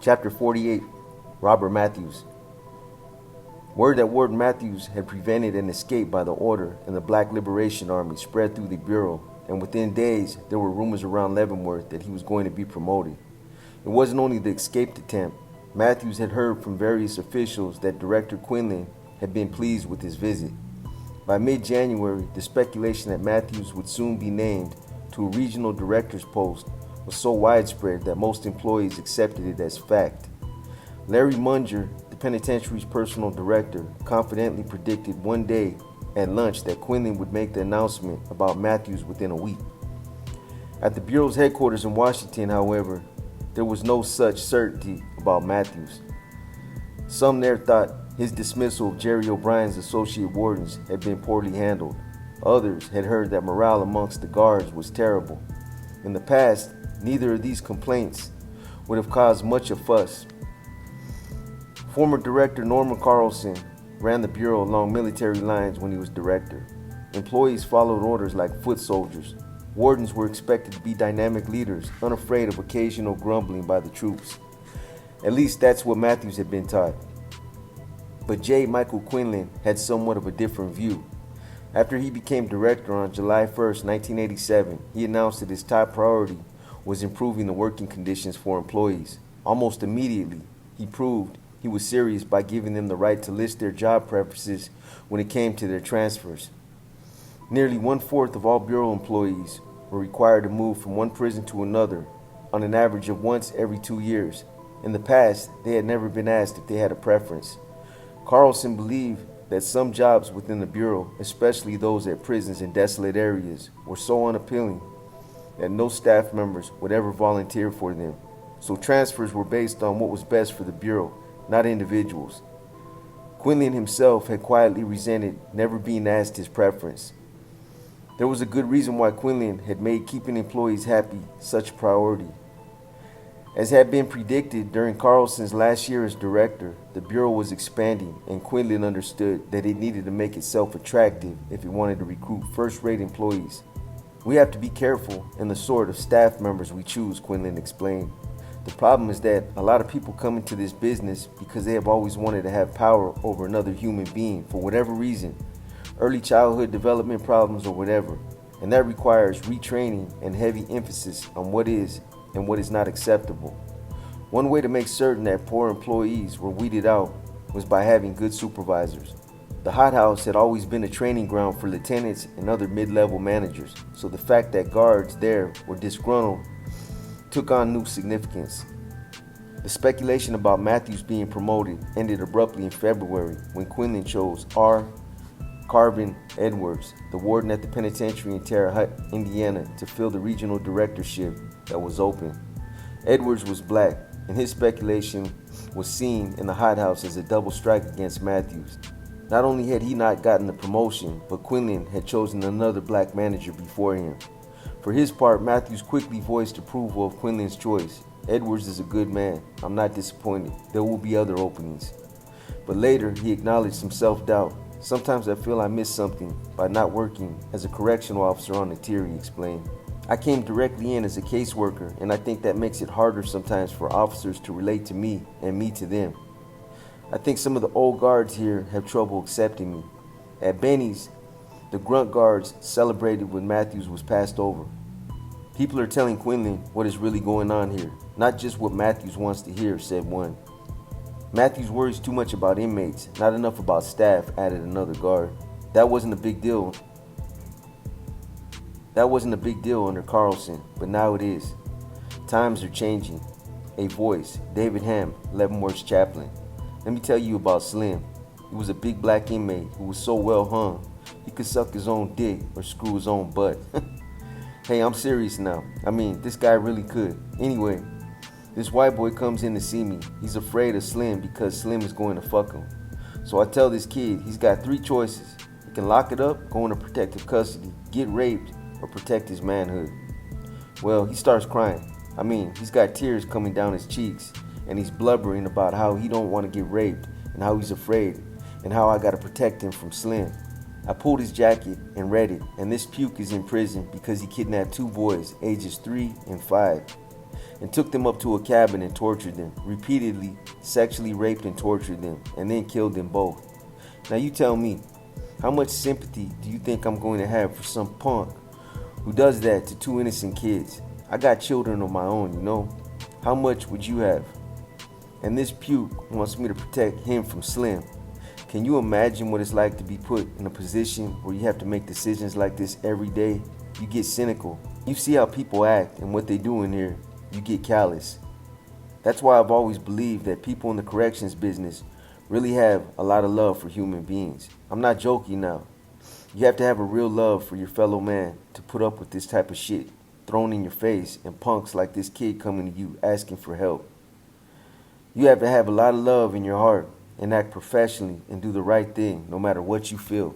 Chapter 48, Robert Matthews. Word that Warden Matthews had prevented an escape by the Order and the Black Liberation Army spread through the Bureau, and within days there were rumors around Leavenworth that he was going to be promoted. It wasn't only the escape attempt. Matthews had heard from various officials that Director Quinlan had been pleased with his visit. By mid-January, the speculation that Matthews would soon be named to a regional director's post was so widespread that most employees accepted it as fact. Larry Munger, the penitentiary's personal director, confidently predicted one day at lunch that Quinlan would make the announcement about Matthews within a week. At the Bureau's headquarters in Washington, however, there was no such certainty about Matthews. Some there thought his dismissal of Jerry O'Brien's associate wardens had been poorly handled. Others had heard that morale amongst the guards was terrible. In the past, neither of these complaints would have caused much of fuss. Former Director Norman Carlson ran the Bureau along military lines when he was director. Employees followed orders like foot soldiers. Wardens were expected to be dynamic leaders, unafraid of occasional grumbling by the troops. At least that's what Matthews had been taught. But J. Michael Quinlan had somewhat of a different view. After he became director on July 1st, 1987, he announced that his top priority was improving the working conditions for employees. Almost immediately, he proved he was serious by giving them the right to list their job preferences when it came to their transfers. Nearly 1/4 of all Bureau employees were required to move from one prison to another on an average of once every 2 years. In the past, they had never been asked if they had a preference. Carlson believed that some jobs within the Bureau, especially those at prisons in desolate areas, were so unappealing that no staff members would ever volunteer for them. So transfers were based on what was best for the Bureau, not individuals. Quinlan himself had quietly resented never being asked his preference. There was a good reason why Quinlan had made keeping employees happy such a priority. As had been predicted during Carlson's last year as director, the Bureau was expanding, and Quinlan understood that it needed to make itself attractive if it wanted to recruit first-rate employees. "We have to be careful in the sort of staff members we choose," Quinlan explained. "The problem is that a lot of people come into this business because they have always wanted to have power over another human being for whatever reason, early childhood development problems or whatever, and that requires retraining and heavy emphasis on what is and what is not acceptable. One way to make certain that poor employees were weeded out was by having good supervisors. The hothouse had always been a training ground for lieutenants and other mid-level managers, so the fact that guards there were disgruntled took on new significance." The speculation about Matthews being promoted ended abruptly in February when Quinlan chose R. Carvin Edwards, the warden at the penitentiary in Terre Haute, Indiana, to fill the regional directorship that was open. Edwards was black, and his speculation was seen in the hothouse as a double strike against Matthews. Not only had he not gotten the promotion, but Quinlan had chosen another black manager before him. For his part, Matthews quickly voiced approval of Quinlan's choice. "Edwards is a good man. I'm not disappointed. There will be other openings." But later, he acknowledged some self-doubt. "Sometimes I feel I missed something by not working as a correctional officer on the tier," he explained. "I came directly in as a caseworker, and I think that makes it harder sometimes for officers to relate to me and me to them. I think some of the old guards here have trouble accepting me." At Benny's, the grunt guards celebrated when Matthews was passed over. "People are telling Quinlan what is really going on here, not just what Matthews wants to hear," said one. "Matthews worries too much about inmates, not enough about staff," added another guard. That wasn't a big deal under Carlson, but now it is. Times are changing." A voice, David Ham, Leavenworth's chaplain. "Let me tell you about Slim. He was a big black inmate who was so well hung, he could suck his own dick or screw his own butt." Hey, I'm serious now. I mean, this guy really could. Anyway, this white boy comes in to see me. He's afraid of Slim because Slim is going to fuck him. So I tell this kid he's got 3 choices. He can lock it up, go into protective custody, get raped, or protect his manhood. Well, he starts crying. I mean, he's got tears coming down his cheeks, and he's blubbering about how he don't want to get raped, and how he's afraid, and how I got to protect him from Slim. I pulled his jacket and read it, and this puke is in prison because he kidnapped 2 boys, ages 3 and 5. and took them up to a cabin and tortured them, repeatedly sexually raped and tortured them, and then killed them both. Now you tell me, how much sympathy do you think I'm going to have for some punk who does that to two innocent kids? I got children of my own, you know. How much would you have? And this puke wants me to protect him from Slim. Can you imagine what it's like to be put in a position where you have to make decisions like this every day? You get cynical. You see how people act and what they do in here. You get callous. That's why I've always believed that people in the corrections business really have a lot of love for human beings. I'm not joking now. You have to have a real love for your fellow man to put up with this type of shit thrown in your face and punks like this kid coming to you asking for help. You have to have a lot of love in your heart and act professionally and do the right thing no matter what you feel.